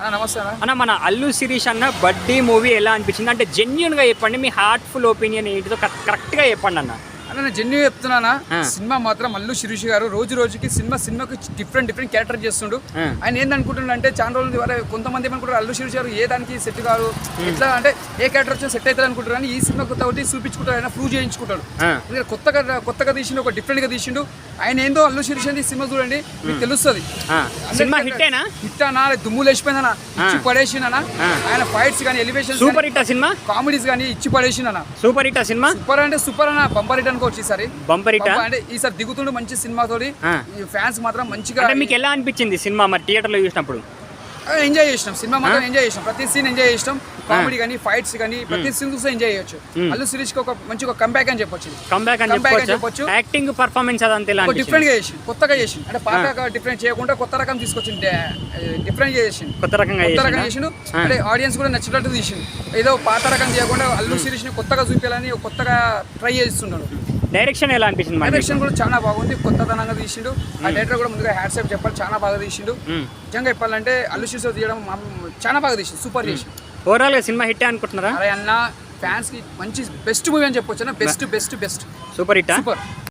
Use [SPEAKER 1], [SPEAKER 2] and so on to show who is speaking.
[SPEAKER 1] నమస్తే
[SPEAKER 2] అన్న. మన అల్లు శిరీష్ అన్న బడ్డీ మూవీ ఎలా అనిపించింది అంటే జెన్యున్గా చెప్పండి, మీ హార్ట్ఫుల్ ఒపీనియన్ ఏంటిదో కరెక్ట్గా చెప్పండి అన్న.
[SPEAKER 1] నేను జెన్యూ చెప్తున్నానా, సినిమా మాత్రం అల్లు శిరీష్ గారు రోజు రోజుకి సినిమాకి డిఫరెంట్ క్యారెక్టర్ చేస్తుండు. ఆయన ఏందనుకుంటున్నాడు అంటే చాలా రోజుల ద్వారా కొంతమంది ఏమనుకుంటారు అల్లు శిరీష్ గారు ఏ దానికి సెట్ కాదు, ఎట్లా అంటే ఏ క్యారెక్టర్ వచ్చినా సెట్ అవుతుంది అనుకుంటారు. కానీ ఈ సినిమా కొత్త ఒకటి చూపించుకుంటారు, ఆయన ప్రూవ్ చేయించుకుంటాడు. కొత్తగా తీసిండు, ఒక డిఫరెంట్ గా తీసిండు. ఆయన ఏందో అల్లు శిరీష్ అని సినిమా చూడండి మీకు తెలుస్తుంది. హిట్టనా దుమ్ములు వేసిపోయిందనా, ఇచ్చి పడేసిందనా. ఆయన ఫైట్స్ కానీ elevation
[SPEAKER 2] super hit cinema,
[SPEAKER 1] comedies కానీ ఇచ్చి పడేసిందనా.
[SPEAKER 2] సూపర్ హిట్ సినిమా,
[SPEAKER 1] సూపర్ అంటే సూపర్ అన్న, బంపర్ హిట్ అనుకోవచ్చు. ఈసారి
[SPEAKER 2] బంపర్ హిట్
[SPEAKER 1] అంటే ఈసారి దిగుతుండు మంచి సినిమాతోటి. ఫ్యాన్స్ మాత్రం మంచిగా.
[SPEAKER 2] అంటే మీకు ఎలా అనిపించింది సినిమా మరి థియేటర్ లో చూసినప్పుడు?
[SPEAKER 1] ఎంజాయ్ చేసినాం, సినిమా మాత్రం ఎంజాయ్ చేసినాం. ప్రతి సీన్ ఎంజాయ్ చేసినాం, కామెడీ కానీ ఫైట్స్ కానీ ప్రతి సీన్ చూస్తే ఎంజాయ్ చేయొచ్చు. అల్లు శిరీష్ కి ఒక మంచి కంబ్యాక్ అని చెప్పొచ్చు.
[SPEAKER 2] కంబ్యాక్ అని చెప్పొచ్చు. యాక్టింగ్ పర్ఫార్మెన్స్ అదంతా ఎలా
[SPEAKER 1] డిఫరెంట్ గా చేసి, కొత్తగా చేసి, అంటే పాత డిఫరెంట్ చేయకుండా కొత్త రకం తీసుకొచ్చింది. డిఫరెంట్ చేసి కొత్త రకంగా చేసిండు. అంటే ఆడియన్స్ కూడా నచ్చినట్టు తీసిండు. ఏదో పాత రకం చేయకుండా అల్లు శిరీష్ ని కొత్తగా చూపించాలని కొత్తగా ట్రై చేస్తున్నాడు.
[SPEAKER 2] డైరెక్షన్ ఎలా అనిపించింది?
[SPEAKER 1] డైరెక్షన్ కూడా చాలా బాగుంది, కొత్తదనంగా తీసిండు. ఆ డైరెక్టర్ కూడా ముందుగా హ్యాట్స్ ఆఫ్ చెప్పాలి, చాలా బాగా తీసిండు. నిజంగా చెప్పాలంటే అల్లు శిరీష్ తీయడం చాలా బాగా తీసిండు, సూపర్ చేసి.
[SPEAKER 2] ఓవరాల్ గా సినిమా హిట్ అనుకుంటున్నారా?
[SPEAKER 1] అరే అన్న, ఫ్యాన్స్ కి మంచి బెస్ట్ మూవీ అని చెప్పొచ్చు. Best
[SPEAKER 2] super hit.
[SPEAKER 1] సూపర్.